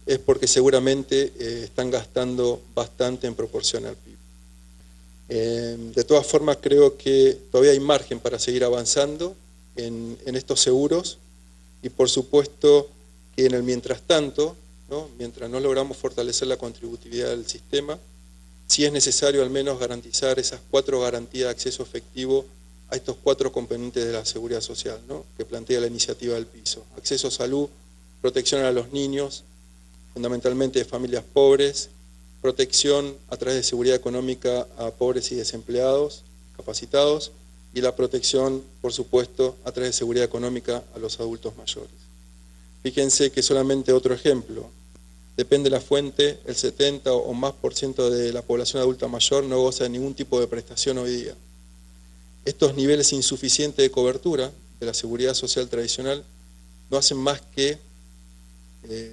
es porque seguramente están gastando bastante en proporción al PIB. De todas formas, creo que todavía hay margen para seguir avanzando en estos seguros y por supuesto que en el mientras tanto, ¿no? Mientras no logramos fortalecer la contributividad del sistema, sí es necesario al menos garantizar esas 4 garantías de acceso efectivo a estos 4 componentes de la seguridad social, ¿no? Que plantea la iniciativa del piso. Acceso a salud, protección a los niños, fundamentalmente de familias pobres, protección a través de seguridad económica a pobres y desempleados, capacitados, y la protección, por supuesto, a través de seguridad económica a los adultos mayores. Fíjense que solamente otro ejemplo, depende de la fuente, el 70 o más % de la población adulta mayor no goza de ningún tipo de prestación hoy día. Estos niveles insuficientes de cobertura de la seguridad social tradicional no hacen más que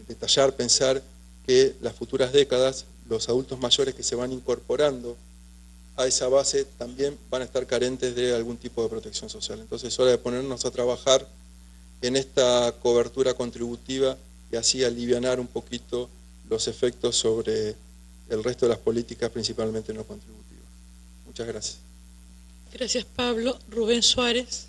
detallar, pensar que las futuras décadas, los adultos mayores que se van incorporando a esa base también van a estar carentes de algún tipo de protección social. Entonces es hora de ponernos a trabajar en esta cobertura contributiva y así alivianar un poquito los efectos sobre el resto de las políticas, principalmente no contributivas. Muchas gracias. Gracias, Pablo. Rubén Suárez.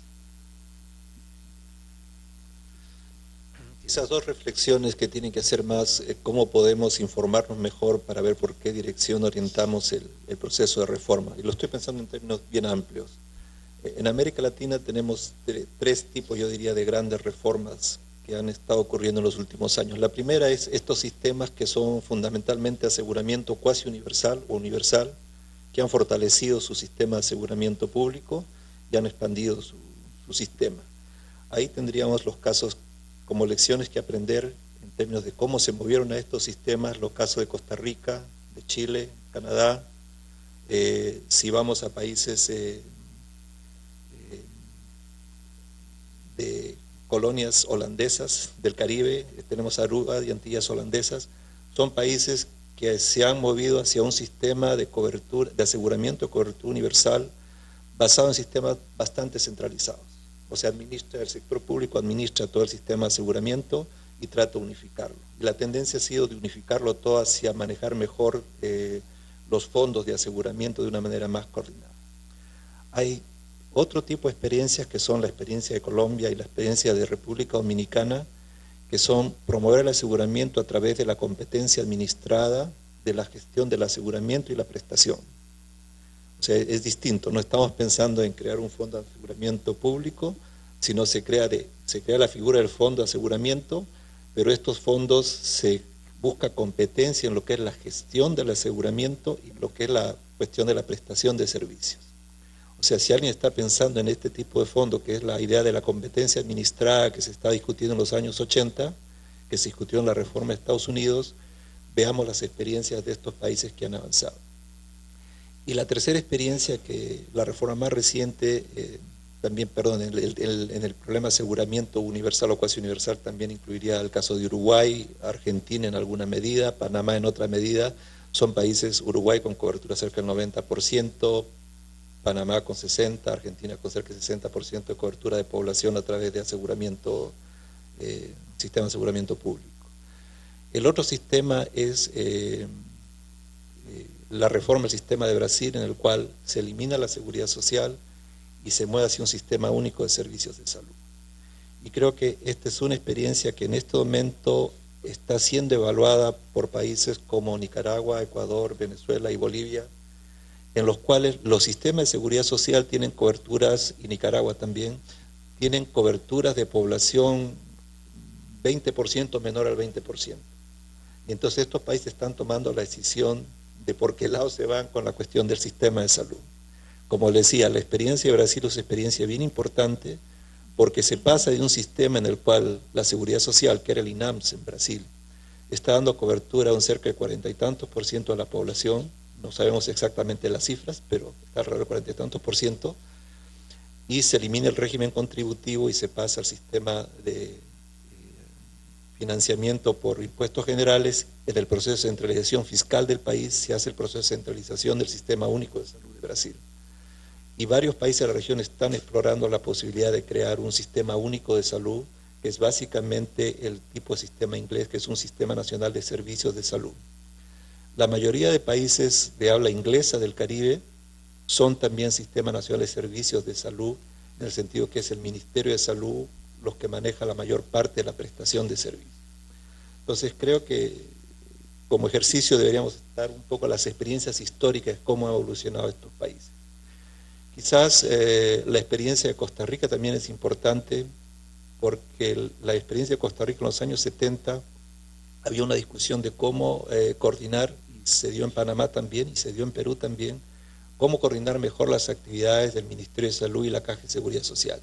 Quizás 2 reflexiones que tienen que hacer más, cómo podemos informarnos mejor para ver por qué dirección orientamos el proceso de reforma. Y lo estoy pensando en términos bien amplios. En América Latina tenemos 3 tipos, yo diría, de grandes reformas que han estado ocurriendo en los últimos años. La primera es estos sistemas que son fundamentalmente aseguramiento cuasi universal o universal, que han fortalecido su sistema de aseguramiento público y han expandido su sistema. Ahí tendríamos los casos como lecciones que aprender en términos de cómo se movieron a estos sistemas, los casos de Costa Rica, de Chile, Canadá. Si vamos a países de colonias holandesas del Caribe, tenemos Aruba y Antillas holandesas, son países que se han movido hacia un sistema de cobertura, de aseguramiento de cobertura universal basado en sistemas bastante centralizados. O sea, el sector público administra todo el sistema de aseguramiento y trata de unificarlo. Y la tendencia ha sido de unificarlo todo hacia manejar mejor los fondos de aseguramiento de una manera más coordinada. Hay otro tipo de experiencias que son la experiencia de Colombia y la experiencia de República Dominicana, que son promover el aseguramiento a través de la competencia administrada de la gestión del aseguramiento y la prestación. O sea, es distinto, no estamos pensando en crear un fondo de aseguramiento público, sino se crea la figura del fondo de aseguramiento, pero estos fondos se busca competencia en lo que es la gestión del aseguramiento y lo que es la cuestión de la prestación de servicios. O sea, si alguien está pensando en este tipo de fondo, que es la idea de la competencia administrada que se está discutiendo en los años 80, que se discutió en la reforma de Estados Unidos, veamos las experiencias de estos países que han avanzado. Y la tercera experiencia, que la reforma más reciente, también, perdón, en el problema de aseguramiento universal o cuasi universal también incluiría el caso de Uruguay, Argentina en alguna medida, Panamá en otra medida, son países, Uruguay con cobertura cerca del 90%, Panamá con 60%, Argentina con cerca del 60% de cobertura de población a través de aseguramiento, sistema de aseguramiento público. El otro sistema es la reforma del sistema de Brasil, en el cual se elimina la seguridad social y se mueve hacia un sistema único de servicios de salud. Y creo que esta es una experiencia que en este momento está siendo evaluada por países como Nicaragua, Ecuador, Venezuela y Bolivia, en los cuales los sistemas de seguridad social tienen coberturas, y Nicaragua también, tienen coberturas de población 20% menor al 20%. Y entonces estos países están tomando la decisión de por qué lado se van con la cuestión del sistema de salud. Como les decía, la experiencia de Brasil es una experiencia bien importante porque se pasa de un sistema en el cual la seguridad social, que era el INAMS en Brasil, está dando cobertura a un cerca de 40 y tantos % de la población, no sabemos exactamente las cifras, pero está alrededor del 40 y tantos %, y se elimina el régimen contributivo y se pasa al sistema de financiamiento por impuestos generales. En el proceso de centralización fiscal del país se hace el proceso de centralización del sistema único de salud de Brasil. Y varios países de la región están explorando la posibilidad de crear un sistema único de salud que es básicamente el tipo de sistema inglés, que es un sistema nacional de servicios de salud. La mayoría de países de habla inglesa del Caribe son también sistemas nacionales de servicios de salud, en el sentido que es el Ministerio de Salud los que maneja la mayor parte de la prestación de servicios. Entonces creo que como ejercicio deberíamos estar un poco las experiencias históricas de cómo han evolucionado estos países. Quizás la experiencia de Costa Rica también es importante, porque la experiencia de Costa Rica en los años 70 había una discusión de cómo coordinar, y se dio en Panamá también, y se dio en Perú también, cómo coordinar mejor las actividades del Ministerio de Salud y la Caja de Seguridad Social.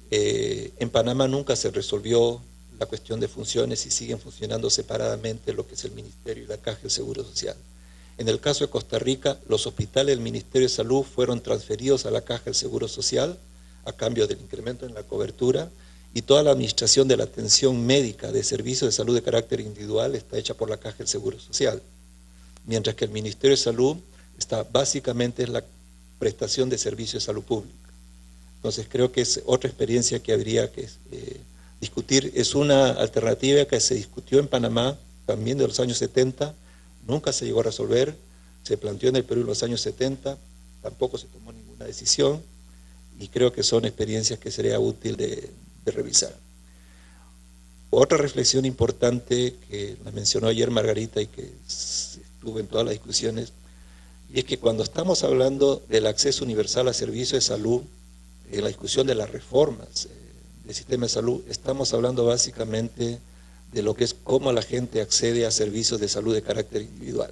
En Panamá nunca se resolvió la cuestión de funciones y siguen funcionando separadamente lo que es el Ministerio y la Caja de Seguro Social. En el caso de Costa Rica, los hospitales del Ministerio de Salud fueron transferidos a la Caja del Seguro Social a cambio del incremento en la cobertura, y toda la administración de la atención médica de servicios de salud de carácter individual está hecha por la Caja del Seguro Social, mientras que el Ministerio de Salud está básicamente en la prestación de servicios de salud pública. Entonces creo que es otra experiencia que habría que discutir. Es una alternativa que se discutió en Panamá también de los años 70, nunca se llegó a resolver, se planteó en el Perú en los años 70, tampoco se tomó ninguna decisión, y creo que son experiencias que sería útil de revisar. Otra reflexión importante que la mencionó ayer Margarita y que estuvo en todas las discusiones, y es que cuando estamos hablando del acceso universal a servicios de salud, en la discusión de las reformas del sistema de salud, estamos hablando básicamente de lo que es cómo la gente accede a servicios de salud de carácter individual.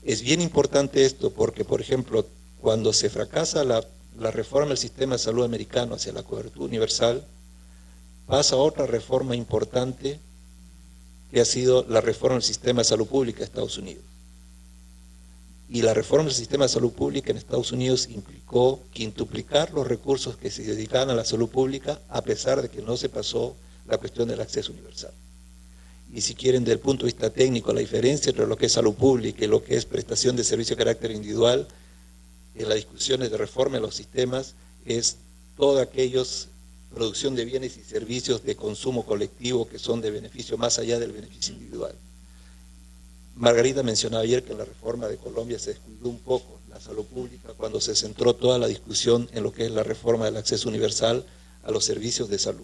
Es bien importante esto porque, por ejemplo, cuando se fracasa la reforma del sistema de salud americano hacia la cobertura universal, pasa otra reforma importante que ha sido la reforma del sistema de salud pública de Estados Unidos. Y la reforma del sistema de salud pública en Estados Unidos implicó quintuplicar los recursos que se dedicaban a la salud pública, a pesar de que no se pasó la cuestión del acceso universal. Y si quieren, desde el punto de vista técnico, la diferencia entre lo que es salud pública y lo que es prestación de servicio de carácter individual, en las discusiones de reforma de los sistemas, es toda aquellos producción de bienes y servicios de consumo colectivo que son de beneficio más allá del beneficio individual. Margarita mencionaba ayer que en la reforma de Colombia se descuidó un poco la salud pública cuando se centró toda la discusión en lo que es la reforma del acceso universal a los servicios de salud.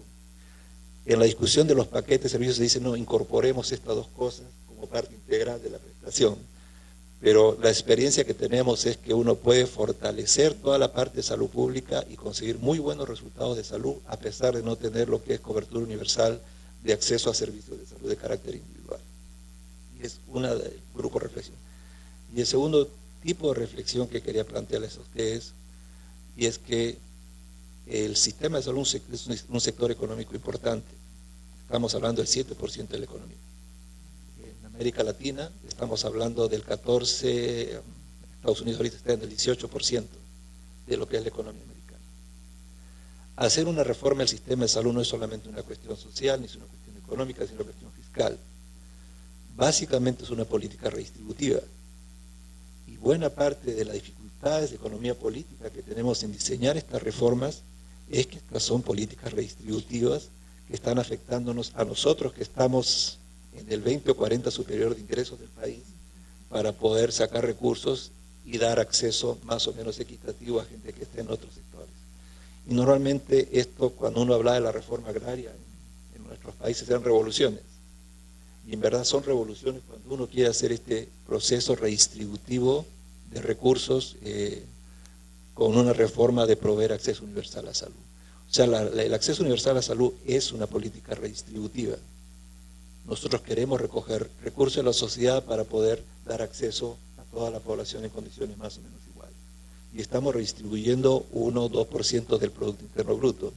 En la discusión de los paquetes de servicios se dice, no, incorporemos estas dos cosas como parte integral de la prestación. Pero la experiencia que tenemos es que uno puede fortalecer toda la parte de salud pública y conseguir muy buenos resultados de salud, a pesar de no tener lo que es cobertura universal de acceso a servicios de salud de carácter individual. Y es una del grupo de reflexión. Y el segundo tipo de reflexión que quería plantearles a ustedes, y es que el sistema de salud es un sector económico importante. Estamos hablando del 7% de la economía. En América Latina estamos hablando del 14%, Estados Unidos ahorita está en el 18% de lo que es la economía americana. Hacer una reforma del sistema de salud no es solamente una cuestión social, ni es una cuestión económica, sino una cuestión fiscal. Básicamente es una política redistributiva. Y buena parte de las dificultades de economía política que tenemos en diseñar estas reformas es que estas son políticas redistributivas que están afectándonos a nosotros que estamos en el 20 o 40 superior de ingresos del país para poder sacar recursos y dar acceso más o menos equitativo a gente que esté en otros sectores. Y normalmente esto, cuando uno habla de la reforma agraria en nuestros países, eran revoluciones. Y en verdad son revoluciones cuando uno quiere hacer este proceso redistributivo de recursos con una reforma de proveer acceso universal a la salud. O sea, el acceso universal a la salud es una política redistributiva. Nosotros queremos recoger recursos de la sociedad para poder dar acceso a toda la población en condiciones más o menos iguales. Y estamos redistribuyendo 1 o 2% del Producto Interno Bruto.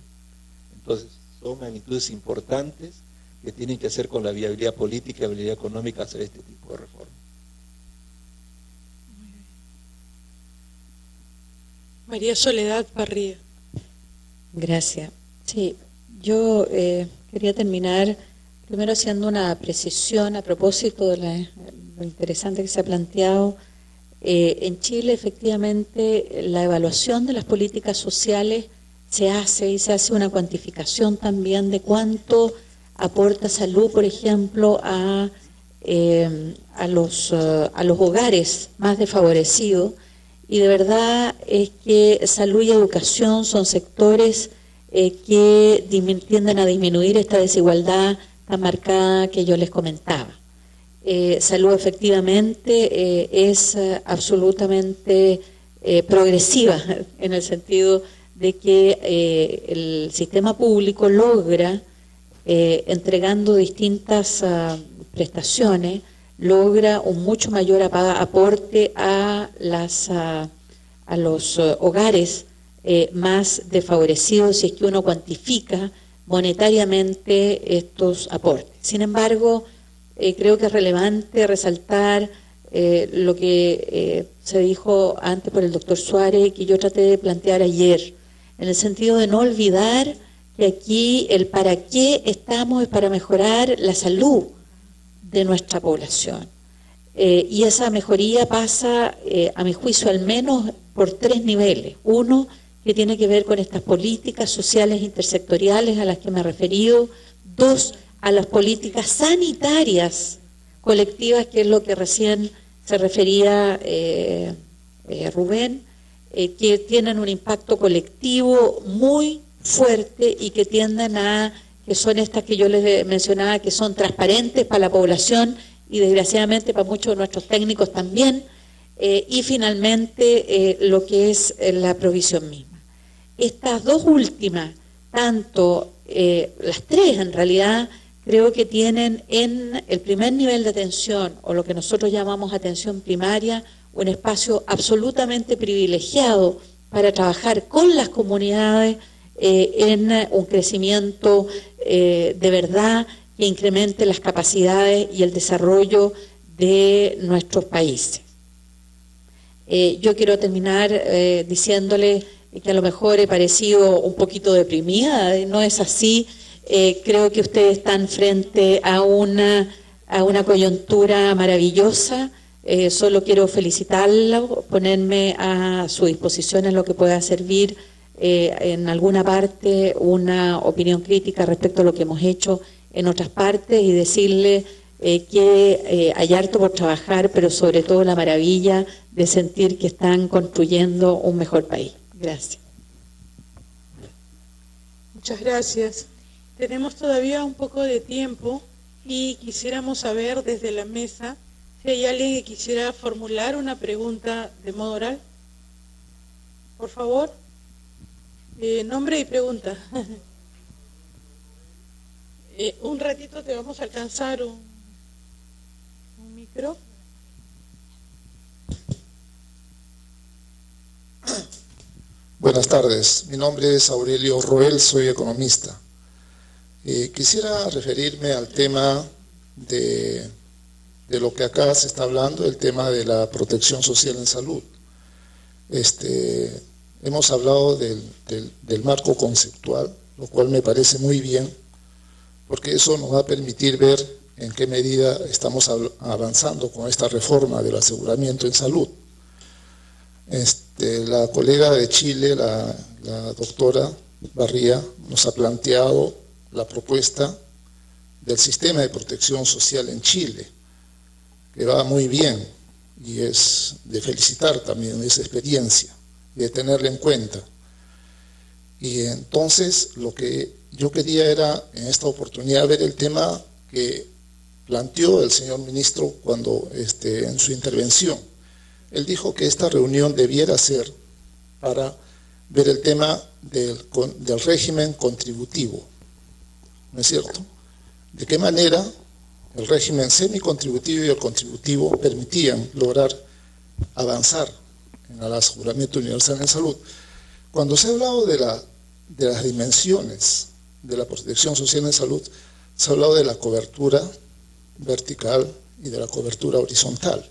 Entonces, son magnitudes importantes que tienen que hacer con la viabilidad política y la viabilidad económica hacer este tipo de reforma. María Soledad Parría. Gracias. Sí, yo quería terminar primero haciendo una precisión a propósito de lo interesante que se ha planteado. En Chile, efectivamente, la evaluación de las políticas sociales se hace una cuantificación también de cuánto aporta salud, por ejemplo, a los hogares más desfavorecidos, y de verdad es que salud y educación son sectores que tienden a disminuir esta desigualdad tan marcada que yo les comentaba. Salud efectivamente es absolutamente progresiva, en el sentido de que el sistema público logra, entregando distintas prestaciones, logra un mucho mayor aporte a los hogares más desfavorecidos, si es que uno cuantifica monetariamente estos aportes. Sin embargo, creo que es relevante resaltar lo que se dijo antes por el doctor Suárez, que yo traté de plantear ayer, en el sentido de no olvidar que aquí el para qué estamos es para mejorar la salud de nuestra población. Y esa mejoría pasa, a mi juicio, al menos por 3 niveles. Uno, que tiene que ver con estas políticas sociales intersectoriales a las que me he referido. 2, a las políticas sanitarias colectivas, que es lo que recién se refería Rubén, que tienen un impacto colectivo muy fuerte y que tienden que son estas que yo les mencionaba, que son transparentes para la población y desgraciadamente para muchos de nuestros técnicos también, y finalmente lo que es la provisión misma. Estas dos últimas, tanto las tres en realidad, creo que tienen en el primer nivel de atención, o lo que nosotros llamamos atención primaria, un espacio absolutamente privilegiado para trabajar con las comunidades en un crecimiento de verdad que incremente las capacidades y el desarrollo de nuestros países. Yo quiero terminar diciéndole que a lo mejor he parecido un poquito deprimida, no es así. Creo que ustedes están frente a una coyuntura maravillosa. Solo quiero felicitarlo, ponerme a su disposición en lo que pueda servir en alguna parte una opinión crítica respecto a lo que hemos hecho en otras partes, y decirle que hay harto por trabajar, pero sobre todo la maravilla de sentir que están construyendo un mejor país. Gracias. Muchas gracias. Tenemos todavía un poco de tiempo y quisiéramos saber desde la mesa si hay alguien que quisiera formular una pregunta de modo oral. Por favor. Nombre y pregunta. Un ratito te vamos a alcanzar un micro. Buenas tardes, mi nombre es Aurelio Roel, soy economista. Quisiera referirme al tema de lo que acá se está hablando, el tema de la protección social en salud. Hemos hablado del marco conceptual, lo cual me parece muy bien, porque eso nos va a permitir ver en qué medida estamos avanzando con esta reforma del aseguramiento en salud. La colega de Chile, la doctora Barría, nos ha planteado la propuesta del sistema de protección social en Chile, que va muy bien y es de felicitar también esa experiencia y de tenerla en cuenta. Y entonces lo que yo quería era en esta oportunidad ver el tema que planteó el señor ministro cuando en su intervención. Él dijo que esta reunión debiera ser para ver el tema del régimen contributivo, ¿no es cierto? De qué manera el régimen semicontributivo y el contributivo permitían lograr avanzar en el aseguramiento universal en salud. Cuando se ha hablado de las dimensiones de la protección social en salud, se ha hablado de la cobertura vertical y de la cobertura horizontal,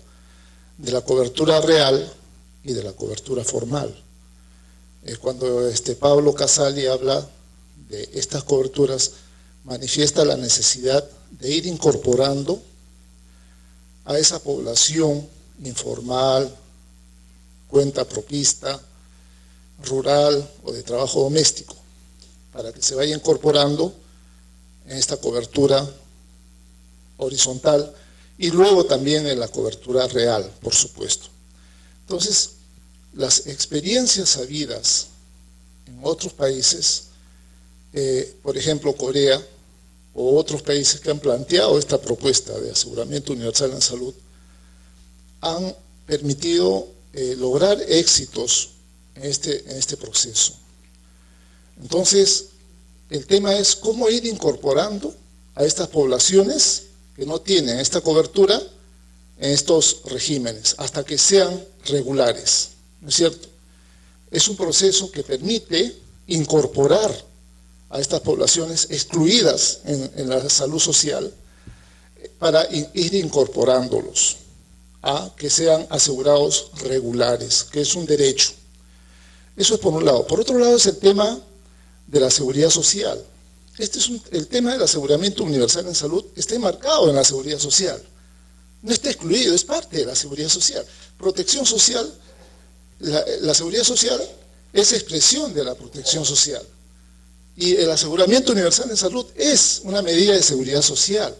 de la cobertura real y de la cobertura formal. Cuando Pablo Casali habla de estas coberturas, manifiesta la necesidad de ir incorporando a esa población informal, cuenta propista, rural o de trabajo doméstico, para que se vaya incorporando en esta cobertura horizontal y luego también en la cobertura real, por supuesto. Entonces, las experiencias habidas en otros países, por ejemplo Corea o otros países que han planteado esta propuesta de aseguramiento universal en salud, han permitido lograr éxitos en este proceso. Entonces, el tema es cómo ir incorporando a estas poblaciones que no tienen esta cobertura en estos regímenes, hasta que sean regulares, ¿no es cierto? Es un proceso que permite incorporar a estas poblaciones excluidas en la salud social para ir incorporándolos a que sean asegurados regulares, que es un derecho. Eso es por un lado. Por otro lado es el tema de la seguridad social. El tema del aseguramiento universal en salud está enmarcado en la seguridad social. No está excluido, es parte de la seguridad social. Protección social, la seguridad social es expresión de la protección social. Y el aseguramiento universal en salud es una medida de seguridad social.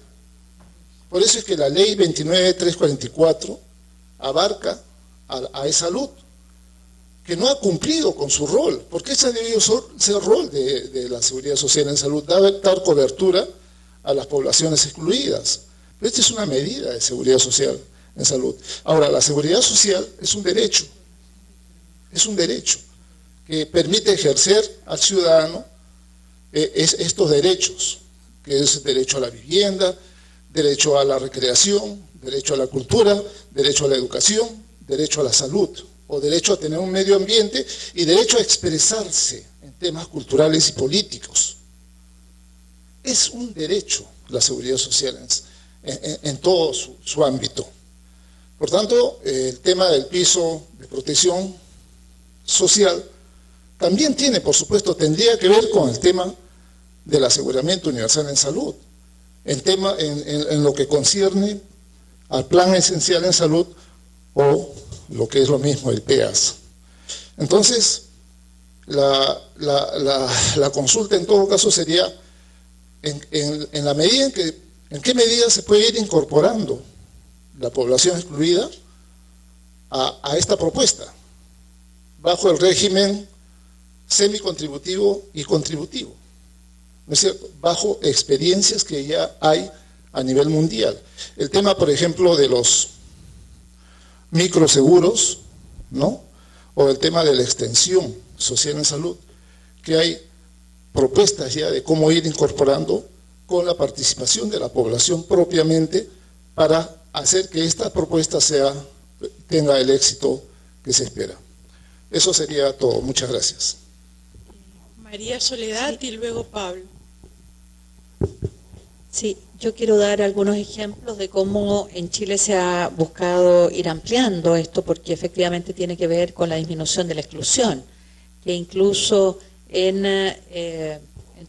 Por eso es que la ley 29.344 abarca a salud, que no ha cumplido con su rol, porque ese debió ser el rol de la seguridad social en salud, dar cobertura a las poblaciones excluidas. Pero esta es una medida de seguridad social en salud. Ahora, la seguridad social es un derecho que permite ejercer al ciudadano estos derechos, que es derecho a la vivienda, derecho a la recreación, derecho a la cultura, derecho a la educación, derecho a la salud, o derecho a tener un medio ambiente y derecho a expresarse en temas culturales y políticos. Es un derecho la seguridad social en todo su ámbito. Por tanto, el tema del piso de protección social también tiene, por supuesto, tendría que ver con el tema del aseguramiento universal en salud, en lo que concierne al plan esencial en salud o lo que es lo mismo el PEAS. Entonces, la consulta en todo caso sería en la medida en qué medida se puede ir incorporando la población excluida a esta propuesta, bajo el régimen semicontributivo y contributivo, ¿no es cierto?, bajo experiencias que ya hay a nivel mundial. El tema, por ejemplo, de los microseguros, ¿no?, o el tema de la extensión social en salud, que hay propuestas ya de cómo ir incorporando con la participación de la población propiamente para hacer que esta propuesta tenga el éxito que se espera. Eso sería todo. Muchas gracias. María Soledad y luego Pablo. Sí, yo quiero dar algunos ejemplos de cómo en Chile se ha buscado ir ampliando esto, porque efectivamente tiene que ver con la disminución de la exclusión, que incluso en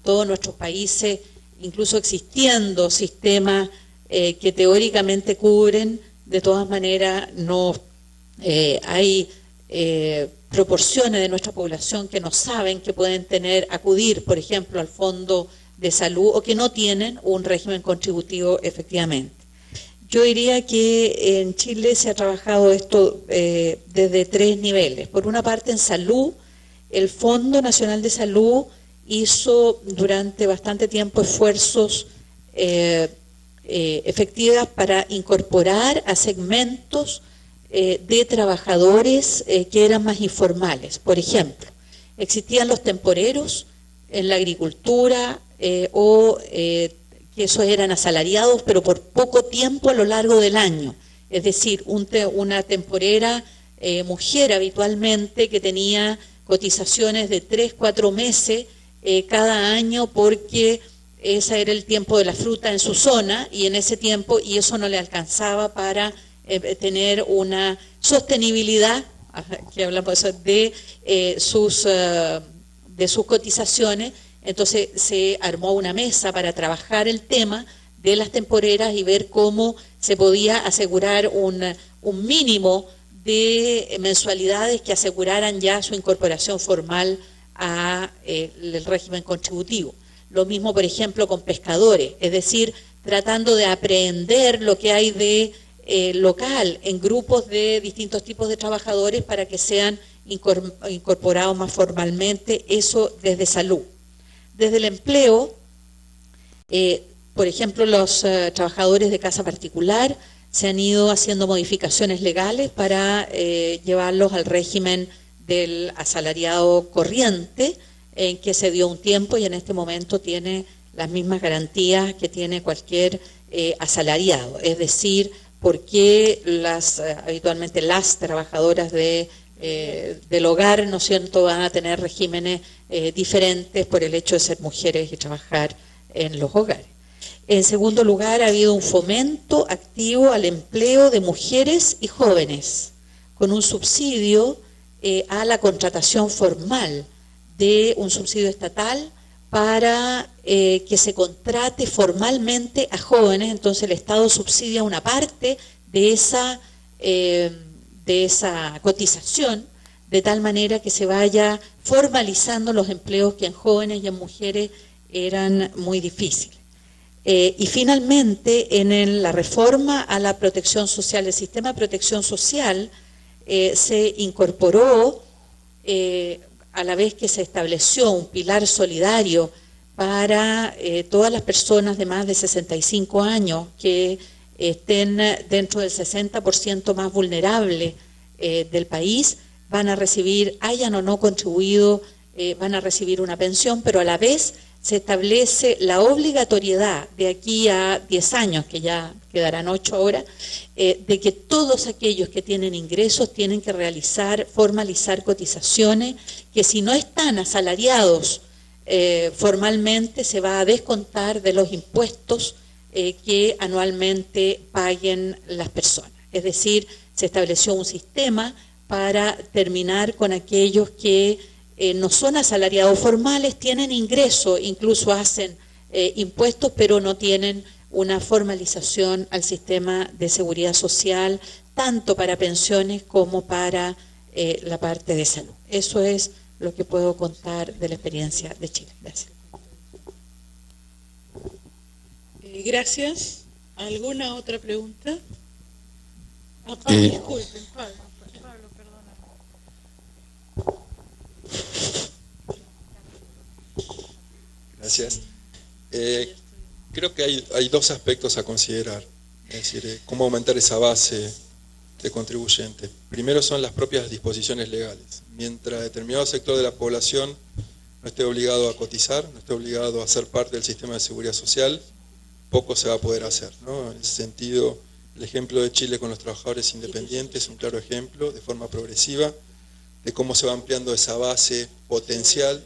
todos nuestros países, incluso existiendo sistemas que teóricamente cubren, de todas maneras no hay proporciones de nuestra población que no saben que pueden acudir, por ejemplo, al fondo de salud o que no tienen un régimen contributivo efectivamente. Yo diría que en Chile se ha trabajado esto desde 3 niveles. Por una parte, en salud, el Fondo Nacional de Salud hizo durante bastante tiempo esfuerzos efectivos para incorporar a segmentos de trabajadores que eran más informales. Por ejemplo, existían los temporeros en la agricultura que esos eran asalariados, pero por poco tiempo a lo largo del año. Es decir, una temporera mujer habitualmente que tenía cotizaciones de 3-4 meses cada año, porque ese era el tiempo de la fruta en su zona, y en ese tiempo, y eso no le alcanzaba para tener una sostenibilidad, que hablamos de sus cotizaciones. Entonces se armó una mesa para trabajar el tema de las temporeras y ver cómo se podía asegurar un mínimo de mensualidades que aseguraran ya su incorporación formal al régimen contributivo. Lo mismo, por ejemplo, con pescadores, es decir, tratando de aprehender lo que hay de local en grupos de distintos tipos de trabajadores para que sean incorporados más formalmente, eso desde salud. Desde el empleo, por ejemplo, los trabajadores de casa particular se han ido haciendo modificaciones legales para llevarlos al régimen del asalariado corriente, en que se dio un tiempo y en este momento tiene las mismas garantías que tiene cualquier asalariado. Es decir, porque habitualmente las trabajadoras del hogar, ¿no es cierto?, van a tener regímenes diferentes por el hecho de ser mujeres y trabajar en los hogares. En segundo lugar, ha habido un fomento activo al empleo de mujeres y jóvenes, con un subsidio a la contratación formal, de un subsidio estatal para que se contrate formalmente a jóvenes. Entonces el Estado subsidia una parte de esa cotización, de tal manera que se vaya formalizando los empleos que en jóvenes y en mujeres eran muy difíciles. Y finalmente, en la reforma a la protección social, el sistema de protección social se incorporó, a la vez que se estableció un pilar solidario para todas las personas de más de 65 años que estén dentro del 60% más vulnerable del país, van a recibir, hayan o no contribuido, van a recibir una pensión, pero a la vez se establece la obligatoriedad de aquí a 10 años, que ya quedarán 8 ahora, de que todos aquellos que tienen ingresos tienen que formalizar cotizaciones, que si no están asalariados formalmente se va a descontar de los impuestos que anualmente paguen las personas. Es decir, se estableció un sistema para terminar con aquellos que no son asalariados formales, tienen ingreso, incluso hacen impuestos, pero no tienen una formalización al sistema de seguridad social, tanto para pensiones como para la parte de salud. Eso es lo que puedo contar de la experiencia de Chile. Gracias. Gracias. ¿Alguna otra pregunta? Pablo, disculpen, Pablo, perdona. Gracias. Creo que hay dos aspectos a considerar, es decir, cómo aumentar esa base de contribuyentes. Primero son las propias disposiciones legales. Mientras determinado sector de la población no esté obligado a cotizar, no esté obligado a ser parte del sistema de seguridad social, poco se va a poder hacer, ¿no? En ese sentido, el ejemplo de Chile con los trabajadores independientes es un claro ejemplo, de forma progresiva, de cómo se va ampliando esa base potencial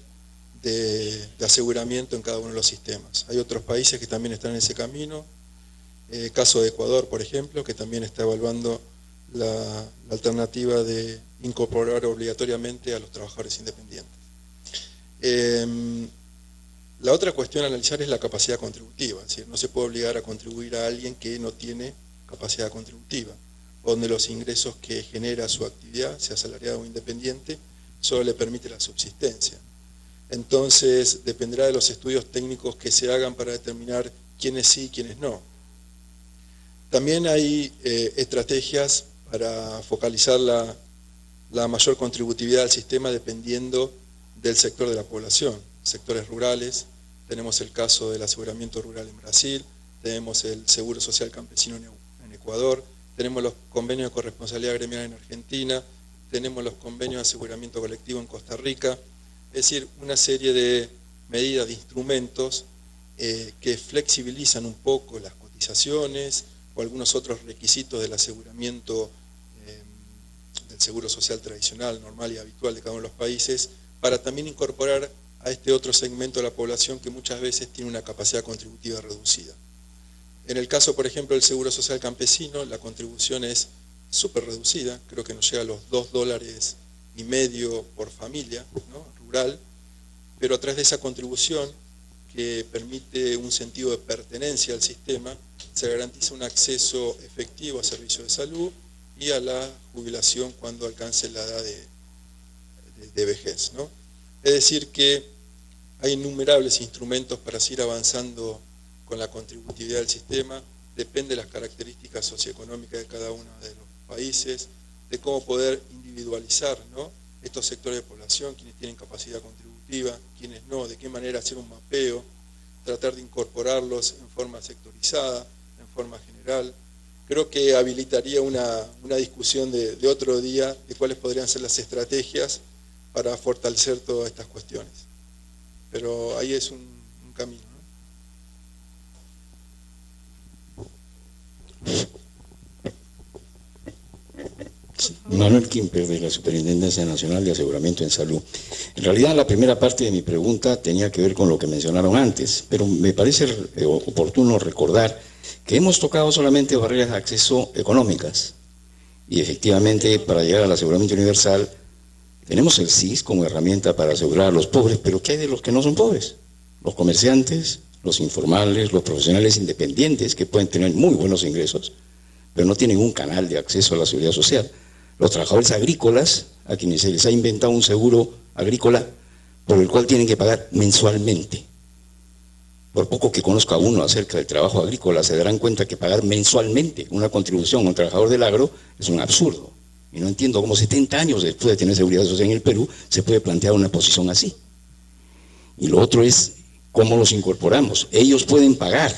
de aseguramiento en cada uno de los sistemas. Hay otros países que también están en ese camino, caso de Ecuador, por ejemplo, que también está evaluando la alternativa de incorporar obligatoriamente a los trabajadores independientes. La otra cuestión a analizar es la capacidad contributiva, es decir, no se puede obligar a contribuir a alguien que no tiene capacidad contributiva, donde los ingresos que genera su actividad, sea asalariado o independiente, solo le permite la subsistencia. Entonces, dependerá de los estudios técnicos que se hagan para determinar quiénes sí y quiénes no. También hay estrategias para focalizar la mayor contributividad al sistema dependiendo del sector de la población. Sectores rurales, tenemos el caso del aseguramiento rural en Brasil, tenemos el seguro social campesino en Ecuador, tenemos los convenios de corresponsabilidad gremial en Argentina, tenemos los convenios de aseguramiento colectivo en Costa Rica, es decir, una serie de medidas, de instrumentos que flexibilizan un poco las cotizaciones o algunos otros requisitos del aseguramiento del seguro social tradicional, normal y habitual de cada uno de los países, para también incorporar a este otro segmento de la población que muchas veces tiene una capacidad contributiva reducida. En el caso, por ejemplo, del seguro social campesino, la contribución es súper reducida, creo que nos llega a los $2,50 por familia, ¿no?, rural, pero a través de esa contribución que permite un sentido de pertenencia al sistema, se garantiza un acceso efectivo a servicios de salud y a la jubilación cuando alcance la edad de vejez, ¿no? Es decir que hay innumerables instrumentos para seguir avanzando con la contributividad del sistema, depende de las características socioeconómicas de cada uno de los países, de cómo poder individualizar, ¿no?, estos sectores de población, quienes tienen capacidad contributiva, quienes no, de qué manera hacer un mapeo, tratar de incorporarlos en forma sectorizada, en forma general. Creo que habilitaría una discusión de otro día de cuáles podrían ser las estrategias para fortalecer todas estas cuestiones. Pero ahí es un camino, ¿no? Manuel Quimper, de la Superintendencia Nacional de Aseguramiento en Salud. En realidad, la primera parte de mi pregunta tenía que ver con lo que mencionaron antes, pero me parece oportuno recordar que hemos tocado solamente barreras de acceso económicas. Y efectivamente, para llegar al aseguramiento universal, tenemos el SIS como herramienta para asegurar a los pobres, pero ¿qué hay de los que no son pobres? Los comerciantes, los informales, los profesionales independientes, que pueden tener muy buenos ingresos, pero no tienen un canal de acceso a la seguridad social. Los trabajadores agrícolas, a quienes se les ha inventado un seguro agrícola por el cual tienen que pagar mensualmente. Por poco que conozca uno acerca del trabajo agrícola, se darán cuenta que pagar mensualmente una contribución a un trabajador del agro es un absurdo. Y no entiendo cómo 70 años después de tener seguridad social en el Perú se puede plantear una posición así. Y lo otro es cómo los incorporamos. Ellos pueden pagar,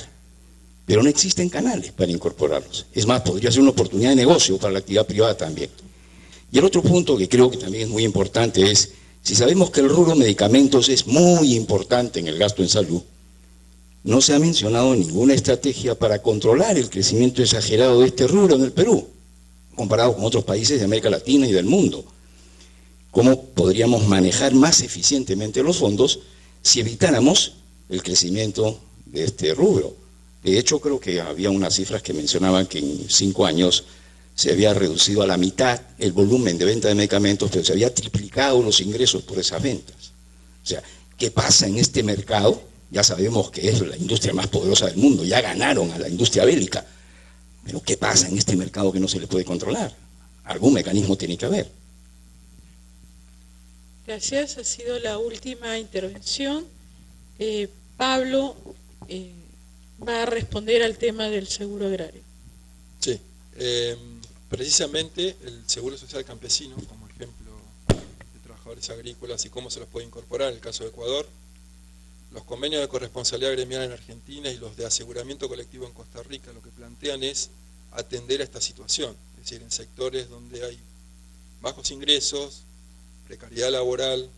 pero no existen canales para incorporarlos. Es más, podría ser una oportunidad de negocio para la actividad privada también. Y el otro punto que creo que también es muy importante es, si sabemos que el rubro medicamentos es muy importante en el gasto en salud, no se ha mencionado ninguna estrategia para controlar el crecimiento exagerado de este rubro en el Perú, comparado con otros países de América Latina y del mundo. ¿Cómo podríamos manejar más eficientemente los fondos si evitáramos el crecimiento de este rubro? De hecho, creo que había unas cifras que mencionaban que en 5 años se había reducido a la mitad el volumen de venta de medicamentos, pero se había triplicado los ingresos por esas ventas. O sea, ¿qué pasa en este mercado? Ya sabemos que es la industria más poderosa del mundo, ya ganaron a la industria bélica. Pero ¿qué pasa en este mercado que no se le puede controlar? Algún mecanismo tiene que haber. Gracias, ha sido la última intervención. Pablo va a responder al tema del seguro agrario. Sí, precisamente el seguro social campesino, como ejemplo de trabajadores agrícolas y cómo se los puede incorporar en el caso de Ecuador, los convenios de corresponsabilidad gremial en Argentina y los de aseguramiento colectivo en Costa Rica lo que plantean es atender a esta situación, es decir, en sectores donde hay bajos ingresos, precariedad laboral,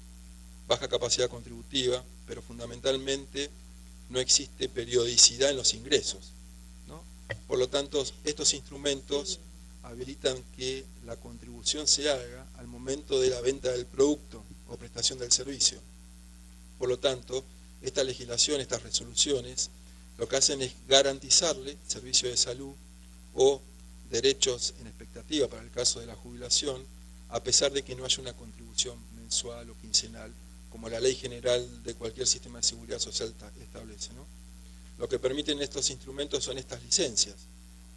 baja capacidad contributiva, pero fundamentalmente no existe periodicidad en los ingresos, ¿no? Por lo tanto, estos instrumentos habilitan que la contribución se haga al momento de la venta del producto o prestación del servicio. Por lo tanto, esta legislación, estas resoluciones, lo que hacen es garantizarle servicio de salud o derechos en expectativa para el caso de la jubilación, a pesar de que no haya una contribución mensual o quincenal, como la ley general de cualquier sistema de seguridad social establece, ¿no? Lo que permiten estos instrumentos son estas licencias,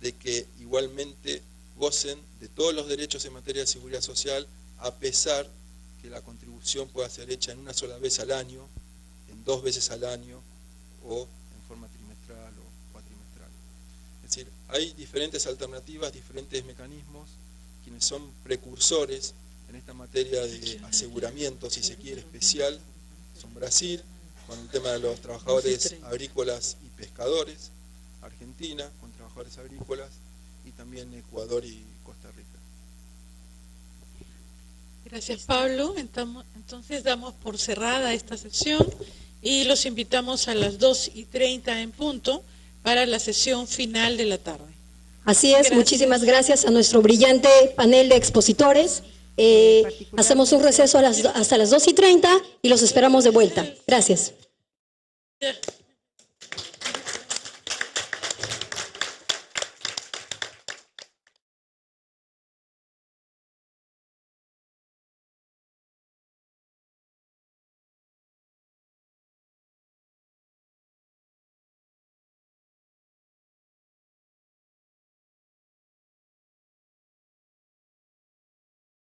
de que igualmente gocen de todos los derechos en materia de seguridad social, a pesar que la contribución pueda ser hecha en una sola vez al año, en 2 veces al año, o en forma trimestral o cuatrimestral. Es decir, hay diferentes alternativas, diferentes mecanismos, quienes son precursores en esta materia de aseguramiento, si se quiere, especial, son Brasil, con el tema de los trabajadores agrícolas y pescadores, Argentina, con trabajadores agrícolas, y también Ecuador y Costa Rica. Gracias, Pablo. Entonces damos por cerrada esta sesión y los invitamos a las 2:30 en punto para la sesión final de la tarde. Así es, muchísimas gracias a nuestro brillante panel de expositores. Hacemos un receso hasta las 2:30 y los esperamos de vuelta. Gracias.